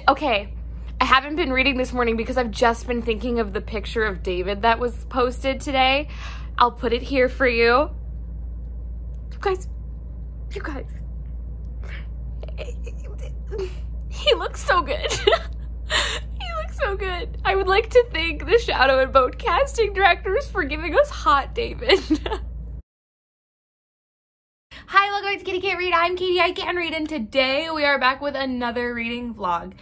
Okay, I haven't been reading this morning because I've just been thinking of the picture of David that was posted today. I'll put it here for you. You guys. He looks so good. He looks so good. I would like to thank the Shadow and Bone casting directors for giving us hot David. Hi, welcome back to Kitty Can't Read. I'm Katie, I Can Read, and today we are back with another reading vlog.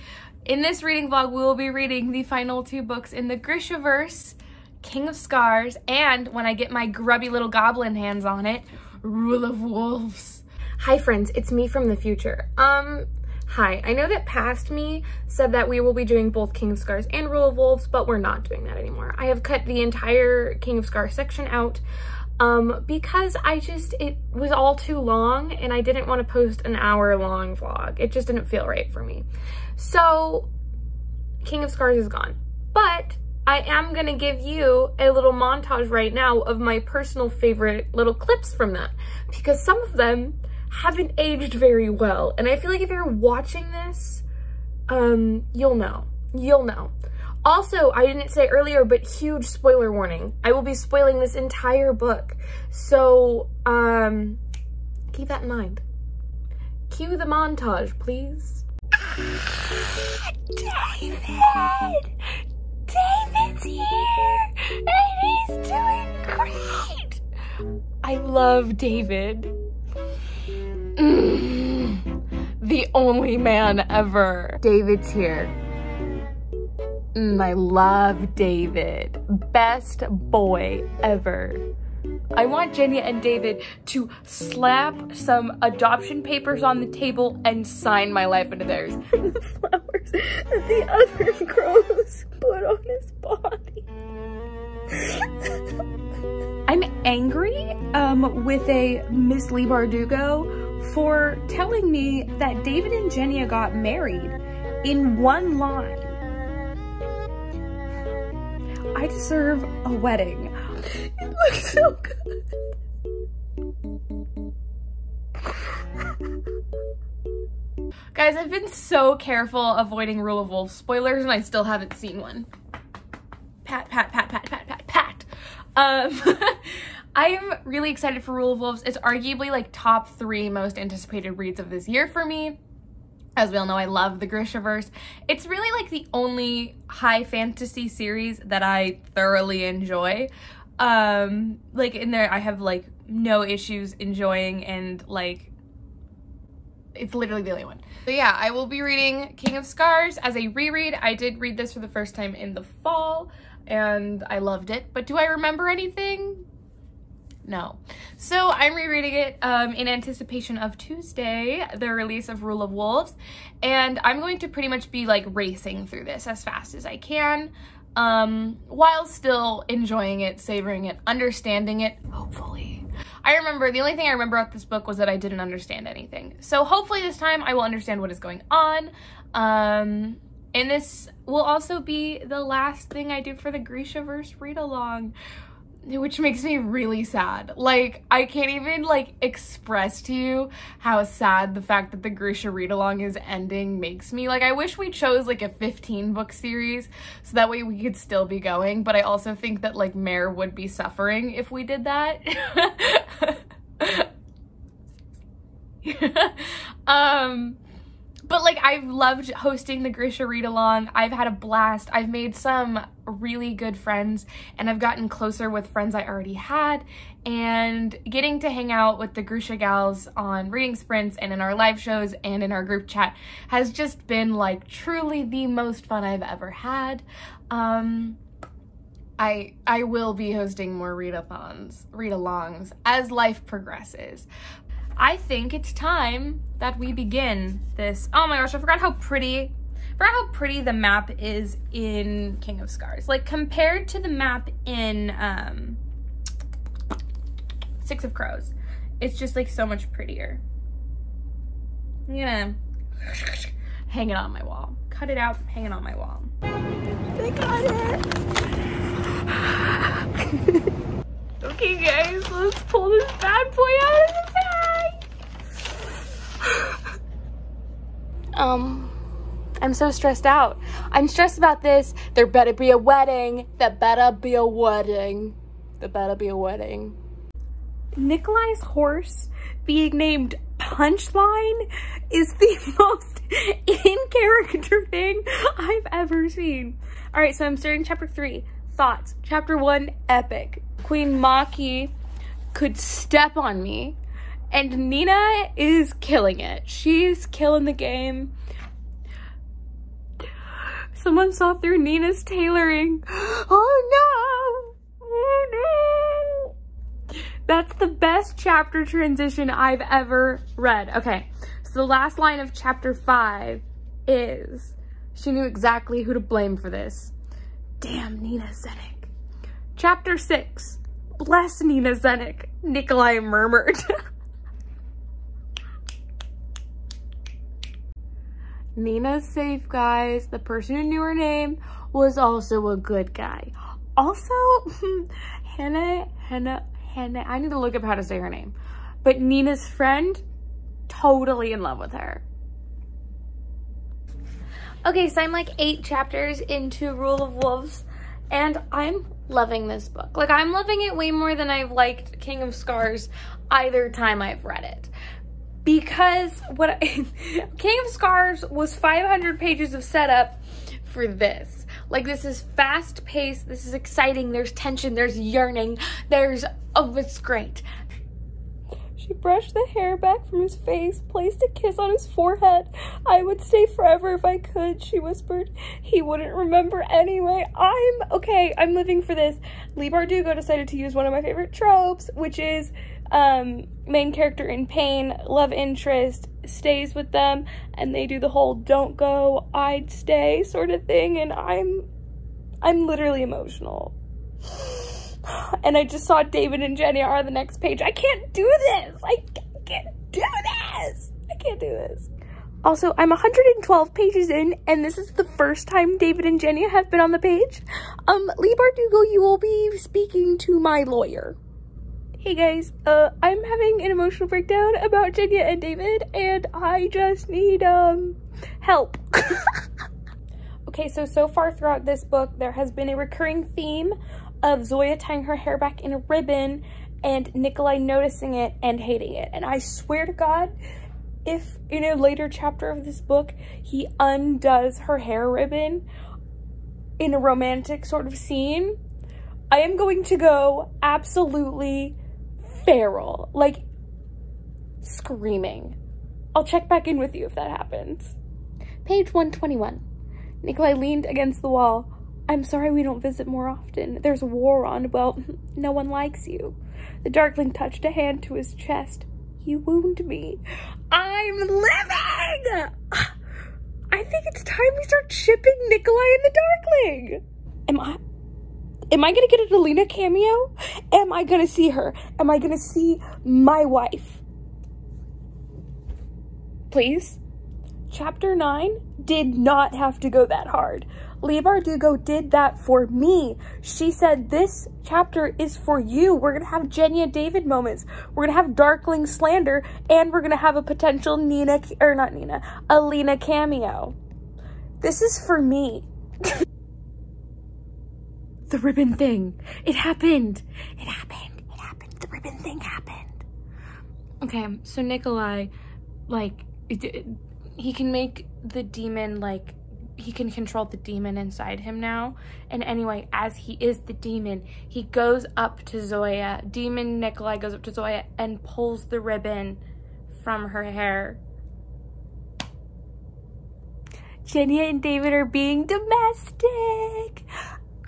In this reading vlog, we will be reading the final two books in the GRISHAVERSE, King of Scars, and when I get my grubby little goblin hands on it, Rule of Wolves. Hi friends, it's me from the future. Hi, I know that past me said that we will be doing both King of Scars and Rule of Wolves, but we're not doing that anymore. I have cut the entire King of Scars section out because it was all too long and I didn't want to post an hour-long vlog. It just didn't feel right for me. So King of Scars is gone, but I am gonna give you a little montage right now of my personal favorite little clips from that, because some of them haven't aged very well. And I feel like if you're watching this, you'll know. Also, I didn't say earlier, but huge spoiler warning. I will be spoiling this entire book. So, keep that in mind. Cue the montage, please. David! David's here! And he's doing great! I love David. The only man ever. David's here. I love David. Best boy ever. I want Jenny and David to slap some adoption papers on the table and sign my life into theirs. The flowers that the other crows put on his body. I'm angry with a Miss Leigh Bardugo for telling me that David and Jenny got married in one line. I deserve a wedding. It looks so good. Guys, I've been so careful avoiding Rule of Wolves spoilers and I still haven't seen one. Pat. I'm really excited for Rule of Wolves. It's arguably like top 3 most anticipated reads of this year for me. As we all know, I love the GRISHAVERSE. It's really like the only high fantasy series that I thoroughly enjoy. Like in there, I have like no issues enjoying, and like, it's literally the only one. So yeah, I will be reading King of Scars as a reread. I did read this for the first time in the fall and I loved it, but do I remember anything? No. So I'm rereading it in anticipation of Tuesday, the release of Rule of Wolves, and I'm going to pretty much be like racing through this as fast as I can, while still enjoying it, savoring it, understanding it, hopefully. The only thing I remember about this book was that I didn't understand anything. So hopefully this time I will understand what is going on. And this will also be the last thing I do for the GRISHAVERSE read-along, which makes me really sad. Like, I can't even like express to you how sad the fact that the Grisha read-along is ending makes me. Like, I wish we chose like a 15-book series so that way we could still be going, but I also think that like Mare would be suffering if we did that. But like, I've loved hosting the Grisha read-along. I've had a blast. I've made some really good friends and I've gotten closer with friends I already had, and getting to hang out with the Grisha gals on reading sprints and in our live shows and in our group chat has just been like truly the most fun I've ever had. I will be hosting more read-alongs as life progresses. I think it's time that we begin this. Oh my gosh, I forgot how pretty the map is in King of Scars. Like, compared to the map in Six of Crows, it's just like so much prettier. I'm gonna hang it on my wall. Cut it out, hang it on my wall. I got it! Okay guys, let's pull this bad boy out of the bag. I'm so stressed out. I'm stressed about this. There better be a wedding. There better be a wedding. There better be a wedding. Nikolai's horse being named Punchline is the most in-character thing I've ever seen. All right, so I'm starting chapter 3. Thoughts. Chapter 1, epic. Queen Maki could step on me, and Nina is killing it. She's killing the game. Someone saw through Nina's tailoring. Oh no! Oh no! That's the best chapter transition I've ever read. Okay, so the last line of chapter 5 is, she knew exactly who to blame for this. Damn Nina Zenik. Chapter 6, bless Nina Zenik, Nikolai murmured. Nina's safe, guys. The person who knew her name was also a good guy. Also, Hannah, I need to look up how to say her name. But Nina's friend, totally in love with her. Okay, so I'm like 8 chapters into Rule of Wolves, and I'm loving this book. Like, I'm loving it way more than I've liked King of Scars either time I've read it. Because King of Scars was 500 pages of setup for this. Like, this is fast paced, this is exciting, there's tension, there's yearning, oh, it's great. She brushed the hair back from his face, placed a kiss on his forehead. I would stay forever if I could, she whispered. He wouldn't remember anyway. I'm living for this. Leigh Bardugo decided to use one of my favorite tropes, which is main character in pain, love interest, stays with them, and they do the whole don't go, I'd stay sort of thing, and I'm literally emotional. And I just saw David and Jenny are on the next page. I can't do this. I can't do this. I can't do this. Also, I'm 112 pages in, and this is the first time David and Jenny have been on the page. Leigh Bardugo, you will be speaking to my lawyer. Hey guys, I'm having an emotional breakdown about Jenny and David, and I just need, help. Okay, so far throughout this book, there has been a recurring theme of Zoya tying her hair back in a ribbon and Nikolai noticing it and hating it. And I swear to God, if in a later chapter of this book, he undoes her hair ribbon in a romantic sort of scene, I am going to go absolutely feral, like screaming. I'll check back in with you if that happens. Page 121. Nikolai leaned against the wall. I'm sorry we don't visit more often. There's war on. Well, no one likes you. The Darkling touched a hand to his chest. You wound me. I'm living! I think it's time we start shipping Nikolai and the Darkling. Am I gonna get a Delina cameo? Am I gonna see her? Am I gonna see my wife? Please? Chapter 9 did not have to go that hard. Leigh Bardugo did that for me. She said, this chapter is for you. We're gonna have Jenny and David moments. We're gonna have Darkling slander, and we're gonna have a potential Alina cameo. This is for me. The ribbon thing. It happened. It happened. It happened. The ribbon thing happened. Okay, so Nikolai, like, he can make the demon, like, he can control the demon inside him now. And anyway, as he is the demon, he goes up to Zoya. Demon Nikolai goes up to Zoya and pulls the ribbon from her hair. Jenny and David are being domestic.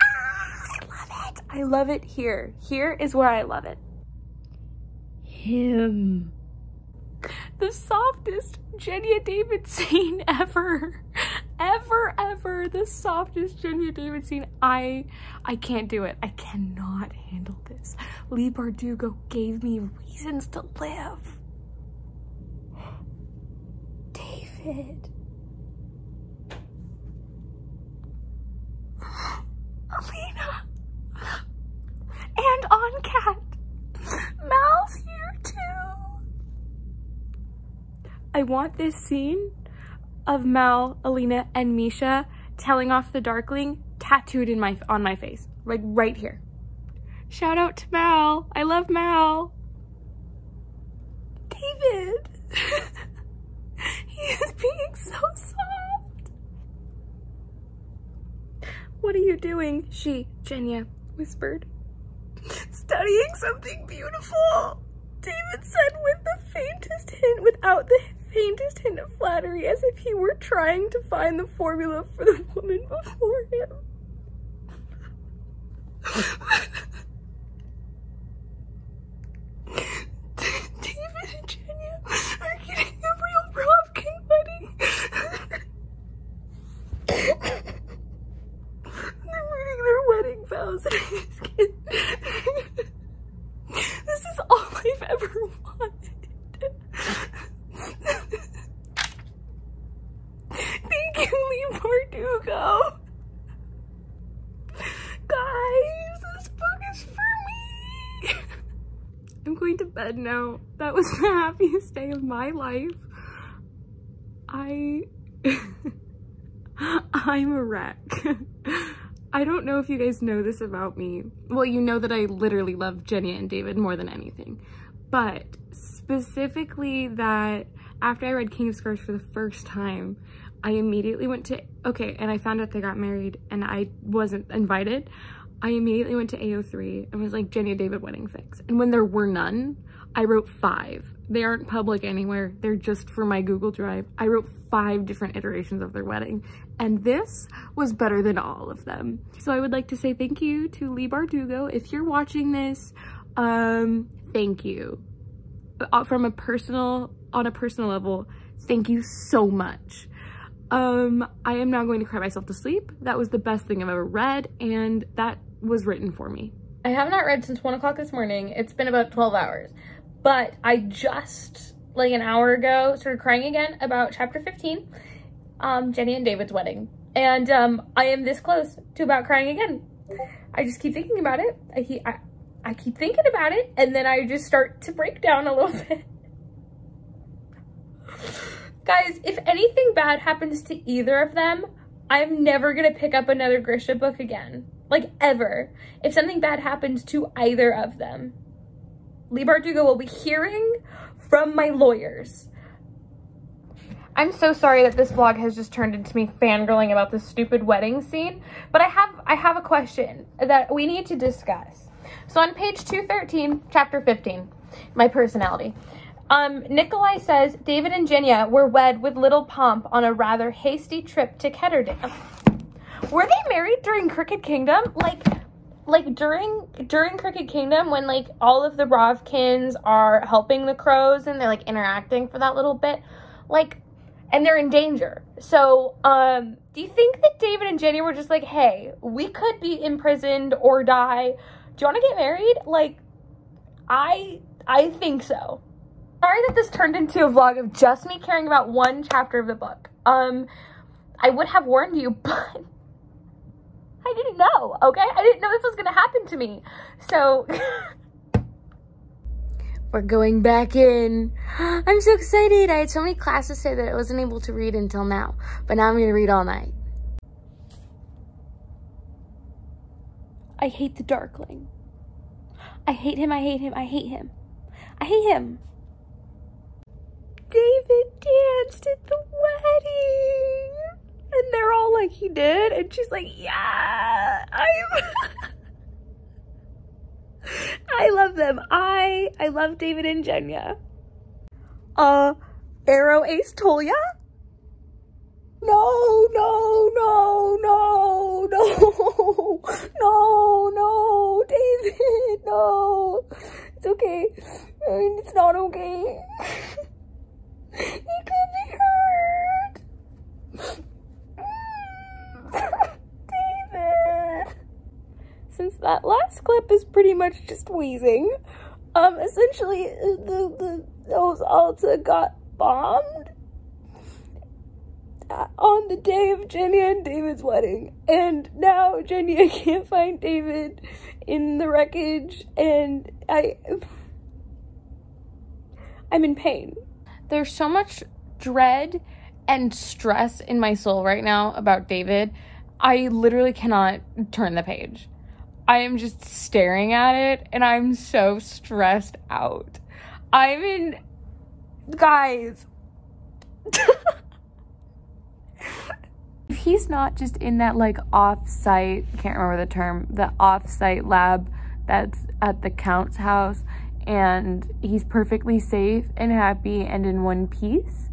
I love it. I love it here. Here is where I love it. Him. The softest Jenny and David scene ever. Ever. The softest Jenny and David scene. I can't do it. I cannot handle this. Leigh Bardugo gave me reasons to live. David. Alina. And OnCat. Mal's here too. I want this scene. of Mal, Alina, and Misha telling off the Darkling tattooed on my face, like right here. Shout out to Mal. I love Mal. David. He is being so soft. What are you doing? She, Jenya, whispered. Studying something beautiful. David said without the faintest hint of flattery, as if he were trying to find the formula for the woman before him. David and Jenya are getting a real Rovkin wedding. They're reading their wedding vows. This is all I've ever wanted. Thank you, leigh bardugo. Guys, this book is for me. I'm going to bed now. That was the happiest day of my life. I'm a wreck. I don't know if you guys know this about me. Well, you know that I literally love Jenya and David more than anything. But specifically that after I read King of Scars for the first time, I immediately went to, and I found out they got married and I wasn't invited. I immediately went to AO3 and was like, Jenya David wedding fix. And when there were none, I wrote 5. They aren't public anywhere. They're just for my Google Drive. I wrote 5 different iterations of their wedding. And this was better than all of them. So I would like to say thank you to leigh bardugo. If you're watching this, thank you. On a personal level, thank you so much. I am now going to cry myself to sleep. That was the best thing I've ever read, and that was written for me. I have not read since 1 o'clock this morning. It's been about 12 hours, but I just, like an hour ago, started crying again about chapter 15, Jenya and David's wedding. And I am this close to about crying again. I just keep thinking about it. I keep thinking about it, and then I just start to break down a little bit. Guys, if anything bad happens to either of them, I'm never gonna pick up another Grisha book again. Like, ever. If something bad happens to either of them, leigh bardugo will be hearing from my lawyers. I'm so sorry that this vlog has just turned into me fangirling about this stupid wedding scene, but I have a question that we need to discuss. So on page 213, chapter 15, my personality. Nikolai says, David and Jenya were wed with little pomp on a rather hasty trip to Ketterdam. Were they married during Crooked Kingdom? Like during Crooked Kingdom, when like all of the Rovkins are helping the crows and they're like interacting for that little bit, like, and they're in danger. So, do you think that David and Jenya were just like, hey, we could be imprisoned or die. Do you want to get married? Like, I think so. Sorry that this turned into a vlog of just me caring about one chapter of the book. I would have warned you, but I didn't know, okay? I didn't know this was gonna happen to me. So, we're going back in. I'm so excited. I had so many classes say that I wasn't able to read until now, but now I'm gonna read all night. I hate the Darkling. I hate him, I hate him, I hate him. I hate him. David danced at the wedding. And they're all like, he did? And she's like, yeah, I love them. I love David and Jenya. Arrow Ace Tolia? No, no, no, no, no, no, no, David, no. It's okay. It's not okay. He could be hurt. David. Since that last clip is pretty much just wheezing, essentially those Alta got bombed on the day of Jenya and David's wedding, and now Jenya can't find David in the wreckage, and I'm in pain. There's so much dread and stress in my soul right now about David, I literally cannot turn the page. I am just staring at it and I'm so stressed out. Guys. If he's not just in that like off-site, can't remember the term, the off-site lab that's at the Count's house, and he's perfectly safe and happy and in one piece,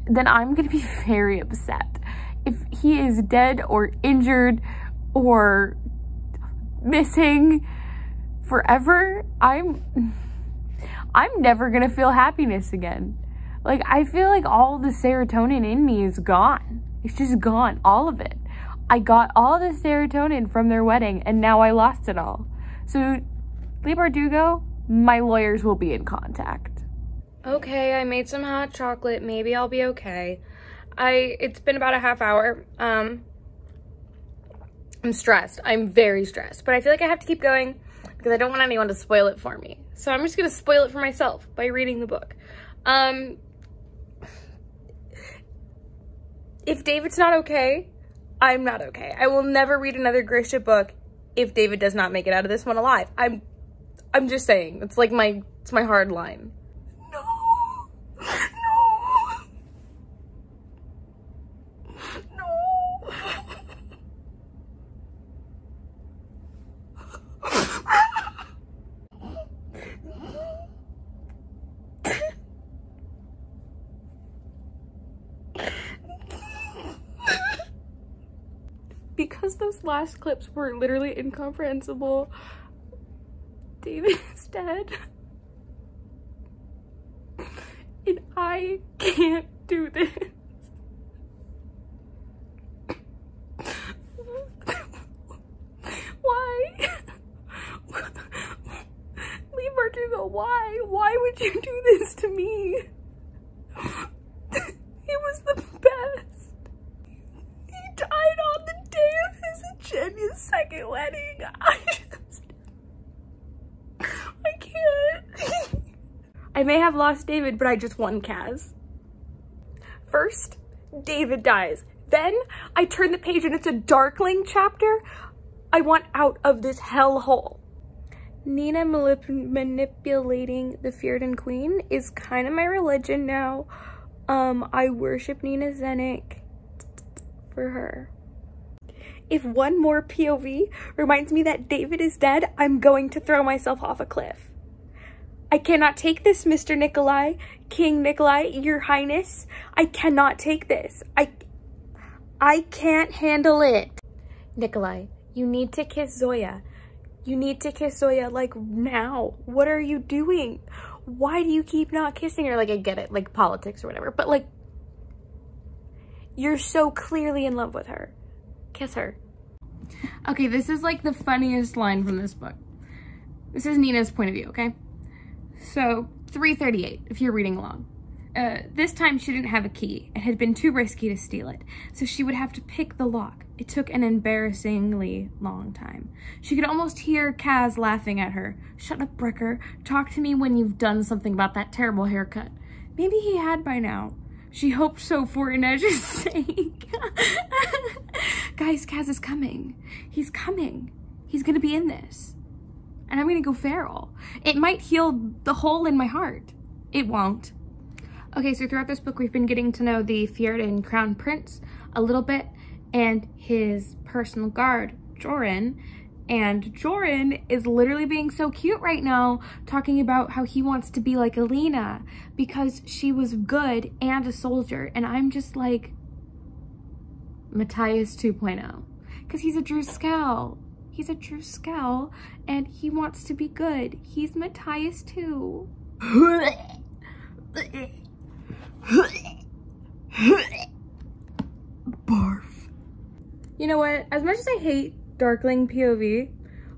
then I'm gonna be very upset. If he is dead or injured or missing forever, I'm never gonna feel happiness again. Like, I feel like all the serotonin in me is gone. It's just gone, all of it. I got all the serotonin from their wedding and now I lost it all. So, leigh Bardugo, my lawyers will be in contact. Okay, I made some hot chocolate. Maybe I'll be okay. It's been about a half hour. I'm stressed. I'm very stressed, but I feel like I have to keep going because I don't want anyone to spoil it for me. So I'm just gonna spoil it for myself by reading the book. If David's not okay, I'm not okay. I will never read another Grisha book if David does not make it out of this one alive. I'm just saying, it's like it's my hard line. No. Because those last clips were literally incomprehensible, David is dead. And I can't do this. Why? Leigh Bardugo, why? Why would you do this to me? He was the best. He died on the day of his and Jenya's second wedding. I can't. I may have lost David, but I just won Kaz. First, David dies. Then I turn the page and it's a Darkling chapter. I want out of this hellhole. Nina manipulating the Fjerdan Queen is kind of my religion now. I worship Nina Zenik for her. If one more POV reminds me that David is dead, I'm going to throw myself off a cliff. I cannot take this, Mr. Nikolai, King Nikolai, Your Highness. I cannot take this. I can't handle it. Nikolai, you need to kiss Zoya. You need to kiss Zoya, like, now. What are you doing? Why do you keep not kissing her? Like, I get it, like, politics or whatever, but, like, you're so clearly in love with her. Kiss her. Okay, this is, like, the funniest line from this book. This is Nina's point of view, okay? So, 338, if you're reading along. This time she didn't have a key. It had been too risky to steal it, so she would have to pick the lock. It took an embarrassingly long time. She could almost hear Kaz laughing at her. Shut up, Brecker. Talk to me when you've done something about that terrible haircut. Maybe he had by now. She hoped so for Inej's sake. Guys, Kaz is coming. He's coming. He's gonna be in this. And I'm gonna go feral. It might heal the hole in my heart. It won't. Okay, so throughout this book, we've been getting to know the Fjerdan Crown Prince a little bit and his personal guard, Joran. And Joran is literally being so cute right now, talking about how he wants to be like Alina because she was good and a soldier. And I'm just like, Matthias 2.0. Because he's a Druskell. He's a Druskell and he wants to be good. He's Matthias too. Barf. You know what? As much as I hate Darkling POV,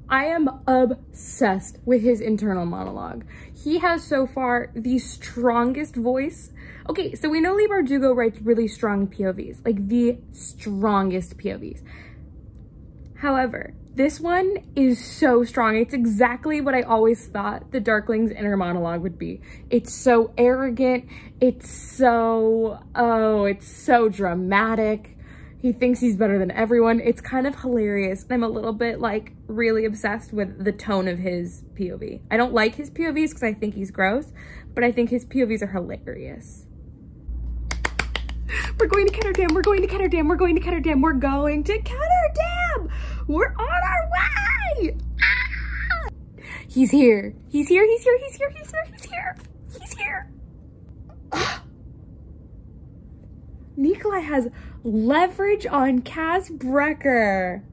I am obsessed with his internal monologue. He has so far the strongest voice. Okay, so we know Leigh Bardugo writes really strong POVs, like the strongest POVs. However, this one is so strong. It's exactly what I always thought the Darkling's inner monologue would be. It's so arrogant. It's so, oh, it's so dramatic. He thinks he's better than everyone. It's kind of hilarious. I'm a little bit like really obsessed with the tone of his POV. I don't like his POVs because I think he's gross, but I think his POVs are hilarious. We're going to Ketterdam, we're going to Ketterdam, we're going to Ketterdam, we're going to Ketterdam! We're on our way! Ah! He's here. He's here, he's here, he's here, he's here, he's here, he's here. Ah. Nikolai has leverage on Kaz Brecker.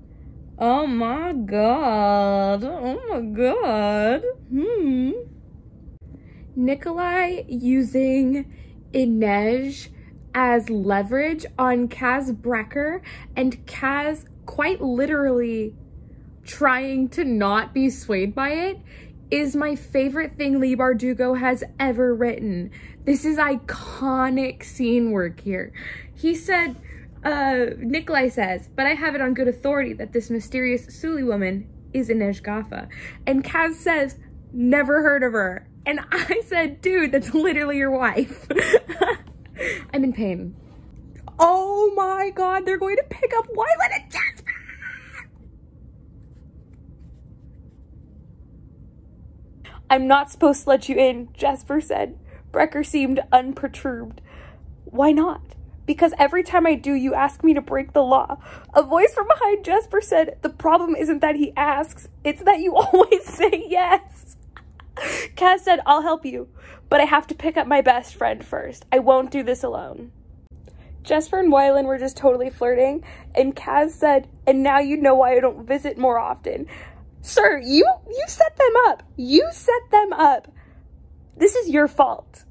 Oh my god. Oh my god. Nikolai using Inej as leverage on Kaz Brecker, and Kaz quite literally trying to not be swayed by it is my favorite thing Leigh Bardugo has ever written. This is iconic scene work here. He said, Nikolai says, but I have it on good authority that this mysterious Suli woman is Inej Gaffa. And Kaz says, never heard of her. And I said, dude, that's literally your wife. I'm in pain. Oh my god, they're going to pick up Wylan and Jasper! I'm not supposed to let you in, Jasper said. Brecker seemed unperturbed. Why not? Because every time I do, you ask me to break the law. A voice from behind Jasper said, the problem isn't that he asks, it's that you always say yes. Kaz said, I'll help you, but I have to pick up my best friend first. I won't do this alone. Jasper and Wylan were just totally flirting, and Kaz said, and now you know why I don't visit more often. Sir, you set them up. You set them up. This is your fault.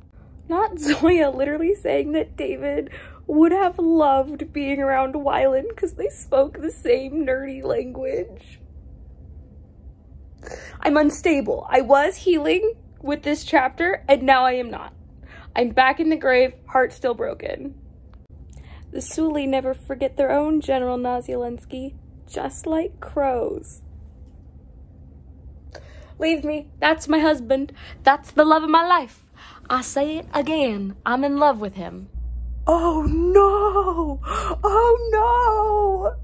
Not Zoya literally saying that David would have loved being around Wylan because they spoke the same nerdy language. I'm unstable. I was healing with this chapter, and now I am not. I'm back in the grave, heart still broken. The Suli never forget their own, General Nazielensky, just like crows. Leave me. That's my husband. That's the love of my life. I say it again. I'm in love with him. Oh no! Oh no!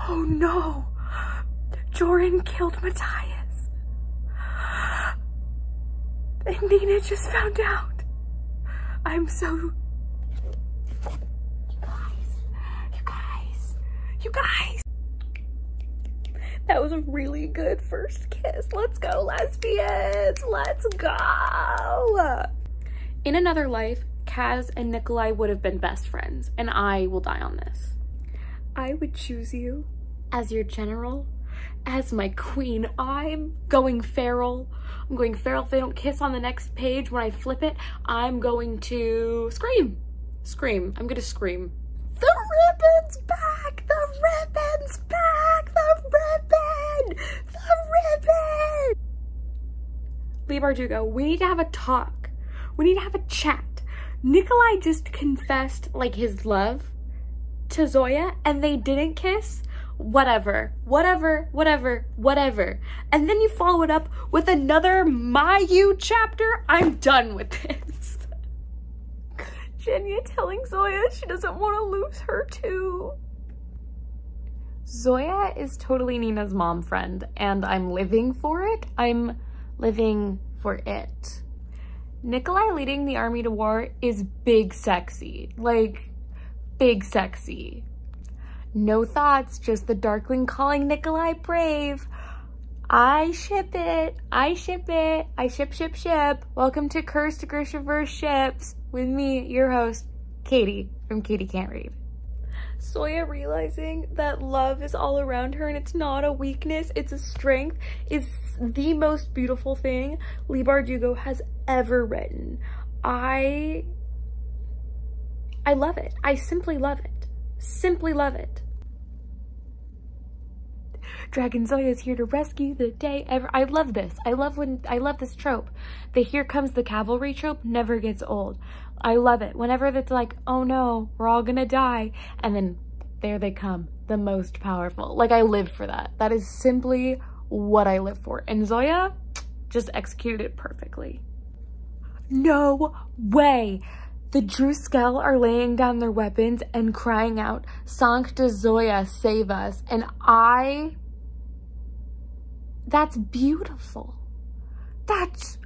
Oh no! Joran killed Matthias. And Nina just found out. I'm so... You guys. That was a really good first kiss. Let's go, lesbians. Let's go. In another life, Kaz and Nikolai would have been best friends, and I will die on this. I would choose you as your general, as my queen. I'm going feral. I'm going feral. If they don't kiss on the next page when I flip it, I'm going to scream. Scream. I'm gonna scream. The ribbon's back! The ribbon's back! The ribbon! The ribbon! Leigh Bardugo, we need to have a talk. We need to have a chat. Nikolai just confessed like his love to Zoya and they didn't kiss. Whatever. And then you follow it up with another My You chapter. I'm done with this. Genya telling Zoya she doesn't want to lose her too. Zoya is totally Nina's mom friend, and I'm living for it. I'm living for it. Nikolai leading the army to war is big sexy. Like, big sexy. No thoughts, just the Darkling calling Nikolai brave. I ship it. I ship it. I ship. Welcome to Cursed GRISHAVERSE Ships. With me, your host, Katie, from Katie Can't Read. Zoya realizing that love is all around her and it's not a weakness, it's a strength, is the most beautiful thing Leigh Bardugo has ever written. I love it. I simply love it. Simply love it. Dragon Zoya is here to rescue the day ever. I love this. I love this trope. The here comes the cavalry trope never gets old. I love it. Whenever it's like, oh no, we're all gonna die. And then there they come, the most powerful. Like, I live for that. That is simply what I live for. And Zoya just executed it perfectly. No way. The Druskel are laying down their weapons and crying out, Sancta Zoya, save us. And that's beautiful. That's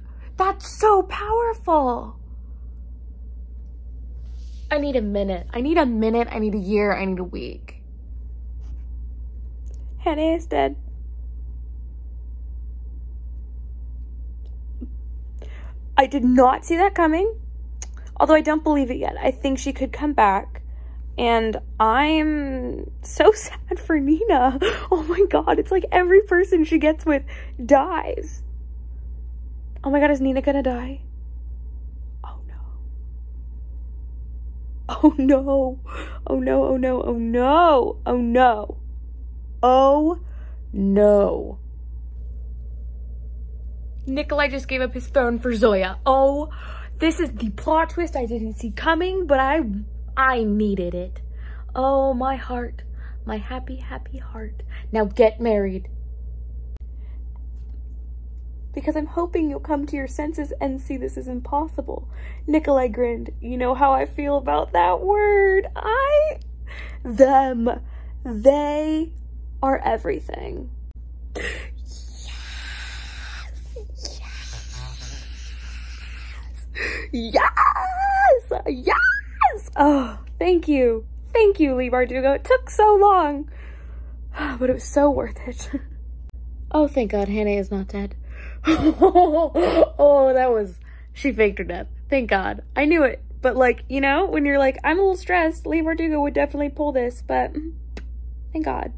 so powerful. I need a minute. I need a minute. I need a year. I need a week. Hannah is dead. I did not see that coming. Although I don't believe it yet. I think she could come back. And I'm so sad for Nina. Oh my god, it's like every person she gets with dies. Oh my god, is Nina gonna die? Oh no. Oh no. Oh no, oh no, oh no. Oh no. Oh no. Nikolai just gave up his throne for Zoya. Oh, this is the plot twist I didn't see coming, but I needed it. Oh, my heart. My happy, happy heart. Now get married. Because I'm hoping you'll come to your senses and see this is impossible. Nikolai grinned. You know how I feel about that word. Them. They are everything. Yes! Yes! Oh, thank you. Thank you, Leigh Bardugo. It took so long, but it was so worth it. Oh, thank God Hannah is not dead. Oh, she faked her death. Thank God. I knew it. But like, you know, when you're like, I'm a little stressed, Leigh Bardugo would definitely pull this, but thank God.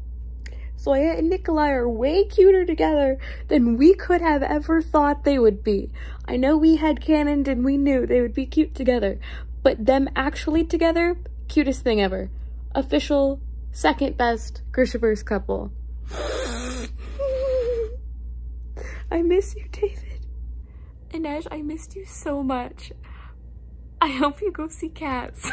Zoya and Nikolai are way cuter together than we could have ever thought they would be. I know we had cannoned and we knew they would be cute together, but them actually together, cutest thing ever. Official second best GRISHAVERSE couple. I miss you, David. Inej, I missed you so much. I hope you go see Cats.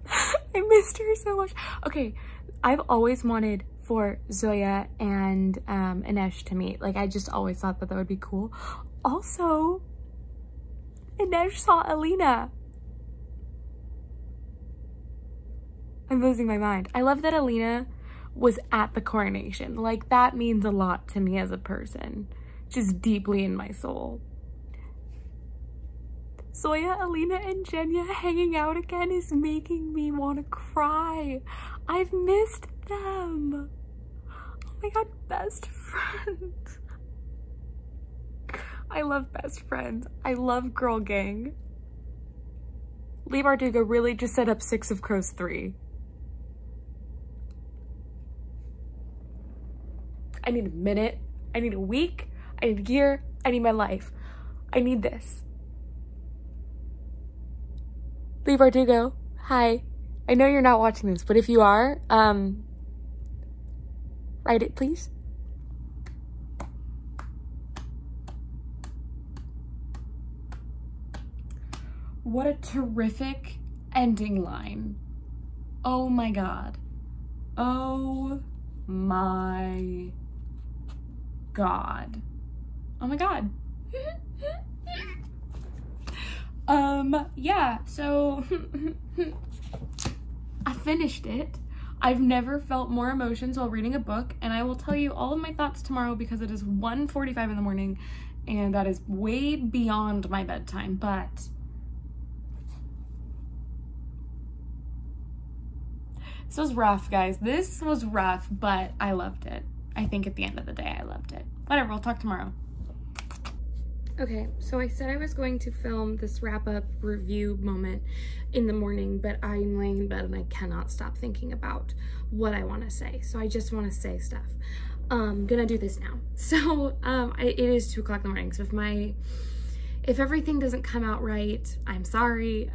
I missed her so much. Okay, I've always wanted for Zoya and Inej to meet. Like, I just always thought that would be cool. Also, Inej saw Alina. I'm losing my mind. I love that Alina was at the coronation. Like, that means a lot to me as a person. Just deeply in my soul. Zoya, Alina, and Genya hanging out again is making me want to cry. I've missed them. Oh my god, best friends. I love best friends. I love girl gang. Leigh Bardugo really just set up 6 of Crows 3. I need a minute. I need a week. I need a year. I need my life. I need this. Leigh Bardugo, hi. I know you're not watching this, but if you are, write it, please. What a terrific ending line. Oh my god. Oh my god. Oh my god. Yeah, so I finished it. I've never felt more emotions while reading a book, and I will tell you all of my thoughts tomorrow because it is 1:45 in the morning and that is way beyond my bedtime, but this was rough, guys. This was rough, but I loved it. I think at the end of the day, I loved it. Whatever, we'll talk tomorrow. Okay, so I said I was going to film this wrap-up review moment in the morning, but I'm laying in bed and I cannot stop thinking about what I want to say. So I just want to say stuff. I'm gonna do this now. So it is 2 o'clock in the morning. So if everything doesn't come out right, I'm sorry.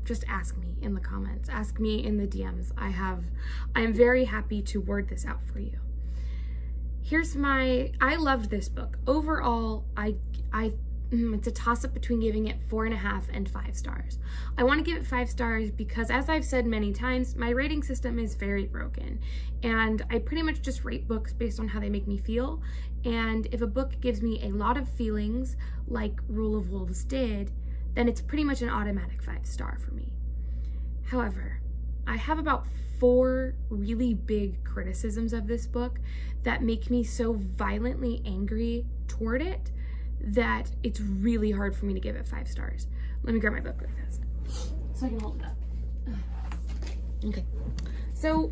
Just ask me in the comments. Ask me in the DMs. I'm very happy to word this out for you. I loved this book. Overall, it's a toss-up between giving it 4.5 and 5 stars. I want to give it 5 stars because, as I've said many times, my rating system is very broken, and I pretty much just rate books based on how they make me feel. And if a book gives me a lot of feelings, like Rule of Wolves did, then it's pretty much an automatic 5-star for me. However, I have about 4 really big criticisms of this book that make me so violently angry toward it that it's really hard for me to give it 5 stars. Let me grab my book really fast so I can hold it up. Okay, so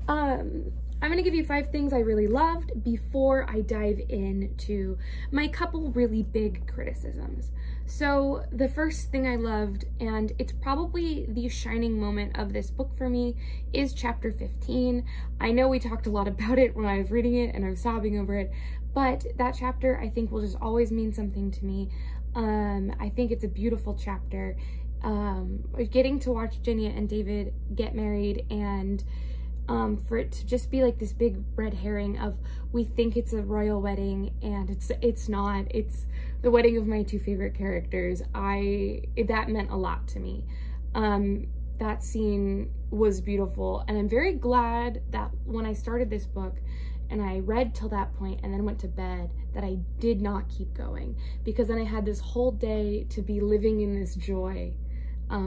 I'm gonna give you 5 things I really loved before I dive into my couple really big criticisms. So the first thing I loved, and it's probably the shining moment of this book for me, is chapter 15. I know we talked a lot about it when I was reading it and I was sobbing over it, but that chapter I think will just always mean something to me. I think it's a beautiful chapter. Getting to watch Ginny and David get married, and for it to just be like this big red herring of, we think it's a royal wedding and it's not. It's the wedding of my 2 favorite characters. That meant a lot to me. That scene was beautiful, and I'm very glad that when I started this book and I read till that point and then went to bed, that I did not keep going, because then I had this whole day to be living in this joy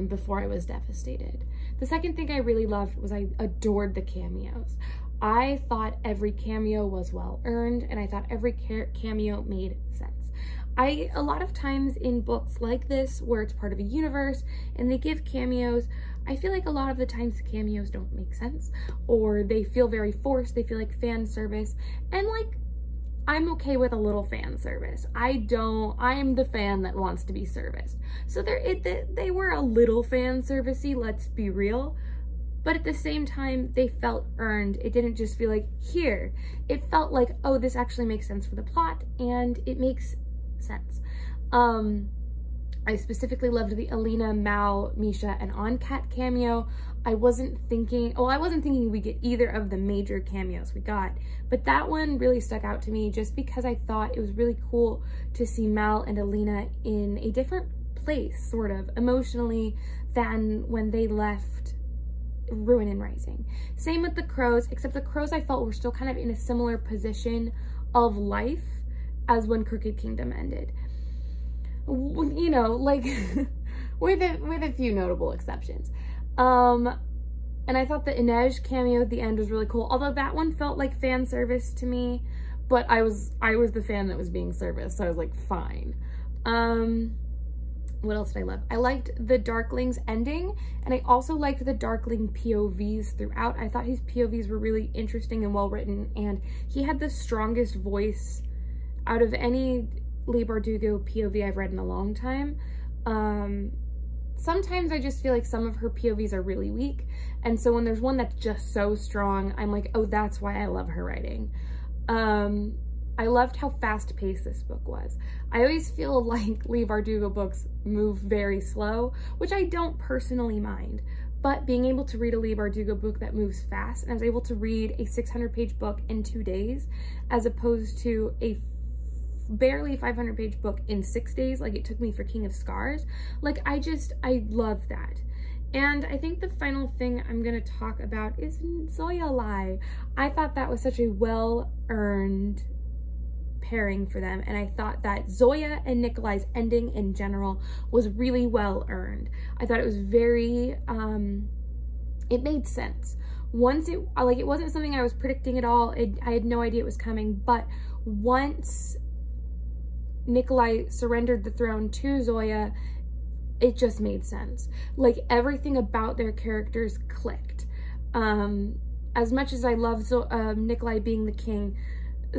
before I was devastated. The second thing I really loved was I adored the cameos. I thought every cameo was well earned, and I thought every cameo made sense. A lot of times in books like this, where it's part of a universe and they give cameos, I feel like a lot of the times the cameos don't make sense, or they feel very forced, they feel like fan service, and like, I'm okay with a little fan service. I'm the fan that wants to be serviced. So they were a little fan servicey, let's be real, but at the same time, they felt earned. It didn't just feel like, here. It felt like, oh, this actually makes sense for the plot, and it makes sense. I specifically loved the Alina, Mal, Misha, and Oncat cameo. I wasn't thinking we get either of the major cameos we got, but that one really stuck out to me just because I thought it was really cool to see Mal and Alina in a different place, sort of, emotionally, than when they left Ruin and Rising. Same with the Crows, except the Crows I felt were still kind of in a similar position of life as when Crooked Kingdom ended. You know, like, with a few notable exceptions. And I thought the Inej cameo at the end was really cool, although that one felt like fan service to me, but I was the fan that was being serviced, so I was like, fine. What else did I love? I liked the Darkling's ending, and I also liked the Darkling POVs throughout. I thought his POVs were really interesting and well written, and he had the strongest voice out of any Leigh Bardugo POV I've read in a long time. Sometimes I just feel like some of her POVs are really weak, and so when there's one that's just so strong, I'm like, oh, that's why I love her writing. I loved how fast-paced this book was. I always feel like Leigh Bardugo books move very slow, which I don't personally mind, but being able to read a Leigh Bardugo book that moves fast, and I was able to read a 600-page book in 2 days, as opposed to a barely 500-page book in 6 days like it took me for King of Scars. Like, I love that. And I think the final thing I'm gonna talk about is Zoya Leigh. I thought that was such a well-earned pairing for them, and I thought that Zoya and Nikolai's ending in general was really well-earned. I thought it was very, it made sense. Once it wasn't something I was predicting at all. I had no idea it was coming, but once Nikolai surrendered the throne to Zoya, it just made sense. Like, everything about their characters clicked. As much as I love Nikolai being the king,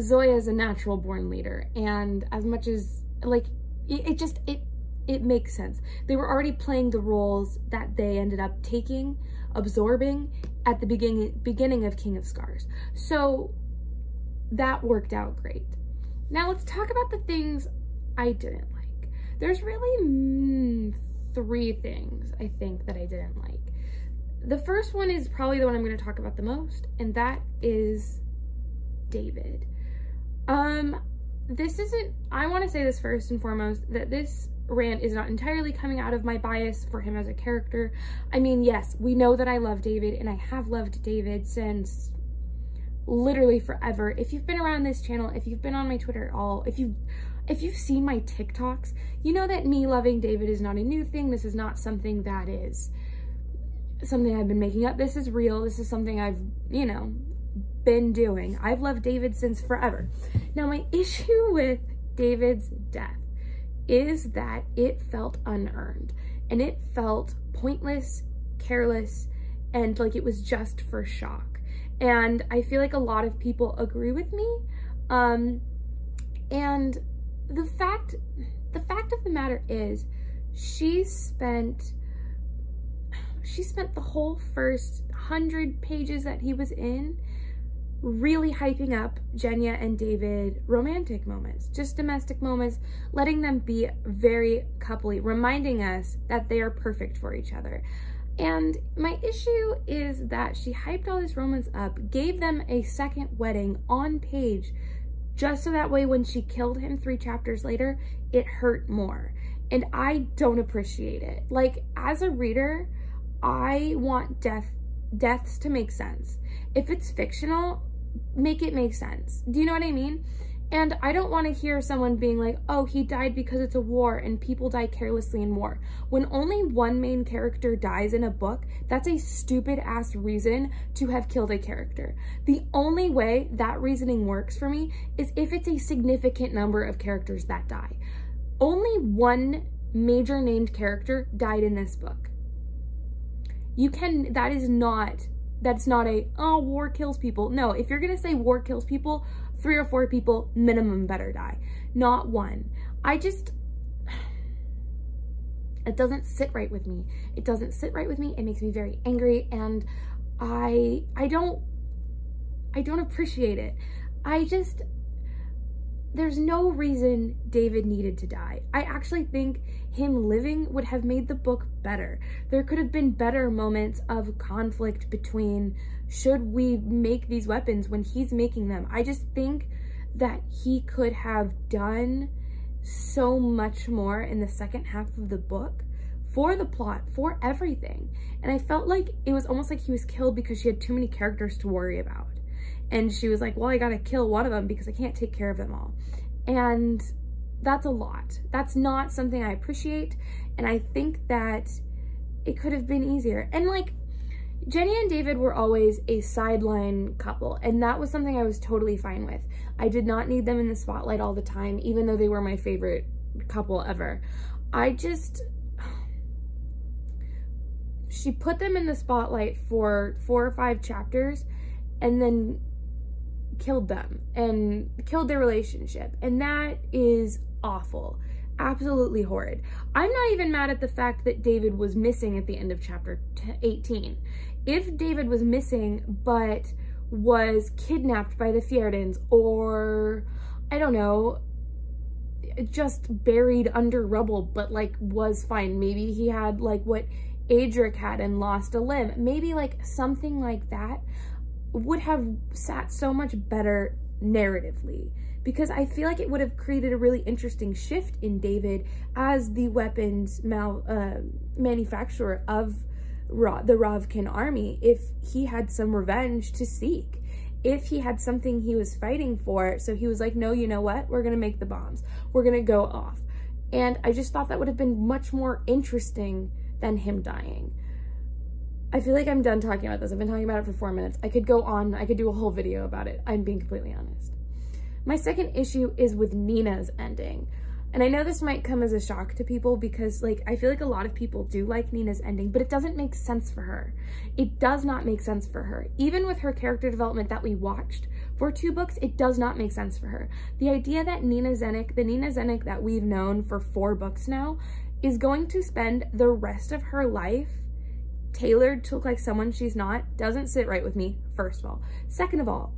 Zoya is a natural born leader, and as much as, like, it makes sense. They were already playing the roles that they ended up absorbing at the beginning of King of Scars. So that worked out great. Now let's talk about the things I didn't like. There's really 3 things I think that I didn't like. The first one is probably the one I'm going to talk about the most, and that is David. I want to say this first and foremost, that this rant is not entirely coming out of my bias for him as a character. I mean, yes, we know that I love David, and I have loved David since literally forever. If you've been around this channel, if you've been on my Twitter at all, if you've seen my TikToks, you know that me loving David is not a new thing. This is not something that is something I've been making up. This is real. This is something I've, you know, been doing. I've loved David since forever. Now, my issue with David's death is that it felt unearned, and it felt pointless, careless, and like it was just for shock. And I feel like a lot of people agree with me. And the fact of the matter is, she spent the whole first 100 pages that he was in really hyping up Genya and David romantic moments, just domestic moments, letting them be very coupley, reminding us that they are perfect for each other. And my issue is that she hyped all this romance up, gave them a second wedding on page, just so that way when she killed him 3 chapters later, it hurt more. And I don't appreciate it. Like, as a reader, I want deaths to make sense. If it's fictional, make it make sense. Do you know what I mean? And I don't want to hear someone being like, oh, he died because it's a war and people die carelessly in war. When only one main character dies in a book, that's a stupid ass reason to have killed a character. The only way that reasoning works for me is if it's a significant number of characters that die. Only one major named character died in this book. That's not a, oh, war kills people. No, if you're gonna say war kills people, 3 or 4 people minimum better die, not one. It doesn't sit right with me. It doesn't sit right with me. It makes me very angry, and I don't appreciate it. There's no reason David needed to die. I actually think him living would have made the book better. There could have been better moments of conflict between, should we make these weapons when he's making them? I just think that he could have done so much more in the second half of the book for the plot, for everything. And I felt like it was almost like he was killed because she had too many characters to worry about. And she was like, well, I gotta kill one of them because I can't take care of them all. And that's a lot. That's not something I appreciate. And I think that it could have been easier. And like, Genya and David were always a sideline couple. And that was something I was totally fine with. I did not need them in the spotlight all the time, even though they were my favorite couple ever. She put them in the spotlight for 4 or 5 chapters and then killed them and killed their relationship, and that is awful, absolutely horrid. I'm not even mad at the fact that David was missing at the end of chapter 18. If David was missing but was kidnapped by the Fjerdans, or I don't know, just buried under rubble but like was fine, maybe he had like what Adric had and lost a limb, maybe like something like that would have sat so much better narratively, because I feel like it would have created a really interesting shift in David as the weapons manufacturer of the Ravkan army, if he had some revenge to seek, if he had something he was fighting for. So he was like, no, you know what? We're gonna make the bombs. We're gonna go off. And I just thought that would have been much more interesting than him dying. I feel like I'm done talking about this. I've been talking about it for 4 minutes. I could go on. I could do a whole video about it. I'm being completely honest. My second issue is with Nina's ending. And I know this might come as a shock to people because like, I feel like a lot of people do like Nina's ending, but it doesn't make sense for her. It does not make sense for her. Even with her character development that we watched for 2 books, it does not make sense for her. The idea that the Nina Zenik that we've known for 4 books now, is going to spend the rest of her life tailored to look like someone she's not, doesn't sit right with me, first of all. Second of all,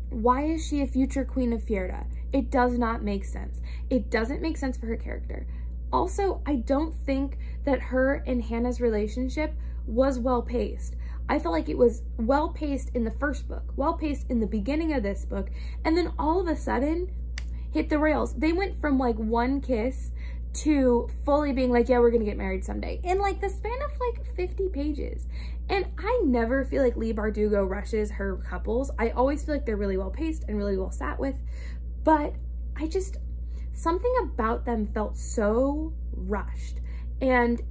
why is she a future queen of Fjerda? It does not make sense. It doesn't make sense for her character. Also, I don't think that her and Hannah's relationship was well paced. I felt like it was well-paced in the first book, well-paced in the beginning of this book, and then all of a sudden hit the rails. They went from like one kiss to fully being like, yeah, we're gonna get married someday, in like the span of like 50 pages. And I never feel like Leigh Bardugo rushes her couples. I always feel like they're really well paced and really well sat with, but something about them felt so rushed and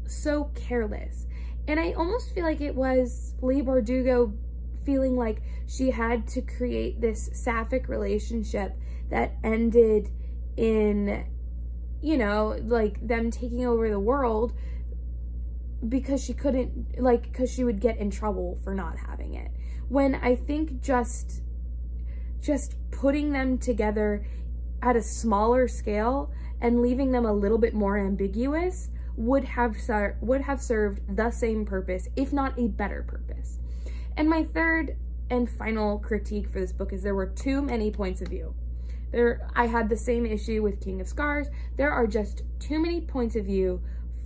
so careless. And I almost feel like it was Leigh Bardugo feeling like she had to create this sapphic relationship that ended in, you know, like them taking over the world because she couldn't, like, because she would get in trouble for not having it. When I think just putting them together at a smaller scale and leaving them a little bit more ambiguous would have served the same purpose, if not a better purpose. And my third and final critique for this book is there were too many points of view. I had the same issue with King of Scars. There are just too many points of view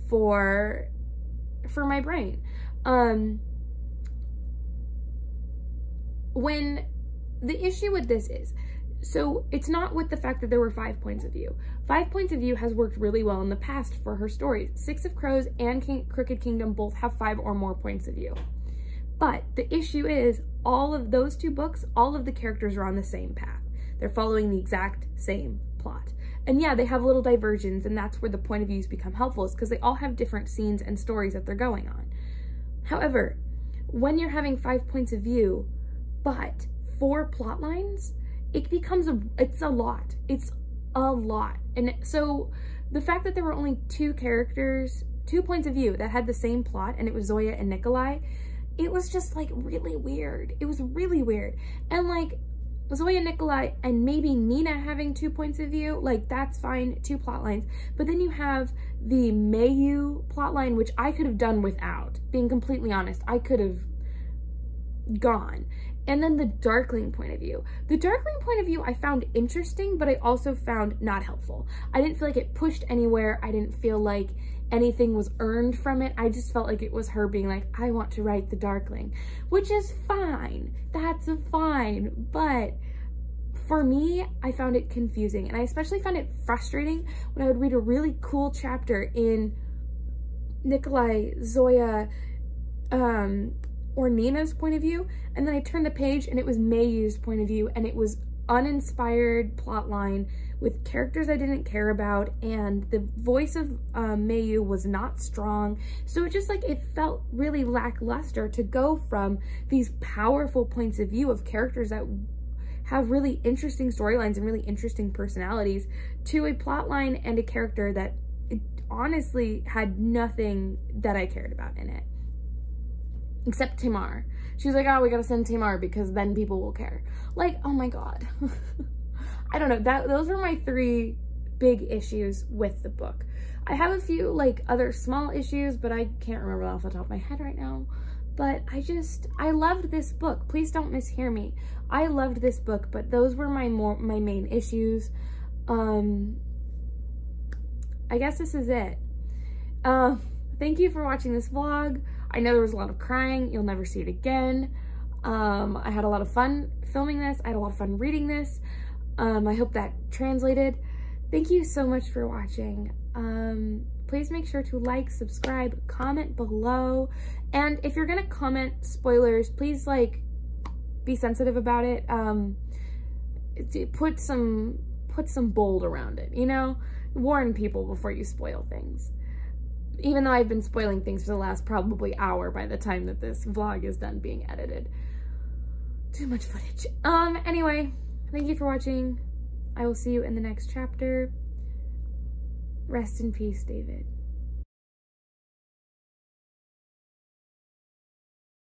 for my brain. When the issue with this is, so it's not with the fact that there were 5 points of view. 5 points of view has worked really well in the past for her stories. Six of Crows and Crooked Kingdom both have 5 or more points of view. But the issue is, all of those 2 books, all of the characters are on the same path. They're following the exact same plot. And yeah, they have little diversions, and that's where the point of views become helpful, is because they all have different scenes and stories that they're going on. However, when you're having 5 points of view, but 4 plot lines, it's a lot. It's a lot. And so the fact that there were only 2 characters, 2 points of view that had the same plot, and it was Zoya and Nikolai, it was just like really weird. It was really weird. And like Zoya, Nikolai, and maybe Nina having 2 points of view, like that's fine, 2 plot lines. But then you have the Mayu plot line, which I could have done without, being completely honest. I could have gone. And then the Darkling point of view. The Darkling point of view I found interesting, but I also found not helpful. I didn't feel like it pushed anywhere. I didn't feel like anything was earned from it. I just felt like it was her being like, I want to write the Darkling, which is fine. That's fine. But for me, I found it confusing. And I especially found it frustrating when I would read a really cool chapter in Nikolai, Zoya, or Nina's point of view, and then I turned the page and it was Mayu's point of view, and it was uninspired plotline with characters I didn't care about, and the voice of Mayu was not strong. So it just like, it felt really lackluster to go from these powerful points of view of characters that have really interesting storylines and really interesting personalities to a plotline and a character that honestly had nothing that I cared about in it. Except Tamar. She was like, oh, we gotta send Tamar because then people will care. Like, oh my God. I don't know. Those are my 3 big issues with the book. I have a few like other small issues, but I can't remember off the top of my head right now. But I loved this book. Please don't mishear me. I loved this book, but those were my main issues. I guess this is it. Thank you for watching this vlog. I know there was a lot of crying. You'll never see it again. I had a lot of fun filming this. I had a lot of fun reading this. I hope that translated. Thank you so much for watching. Please make sure to like, subscribe, comment below. And if you're gonna comment spoilers, please like be sensitive about it. Put some bold around it, you know? Warn people before you spoil things. Even though I've been spoiling things for the last probably hour by the time that this vlog is done being edited. Too much footage. Anyway, thank you for watching. I will see you in the next chapter. Rest in peace, David.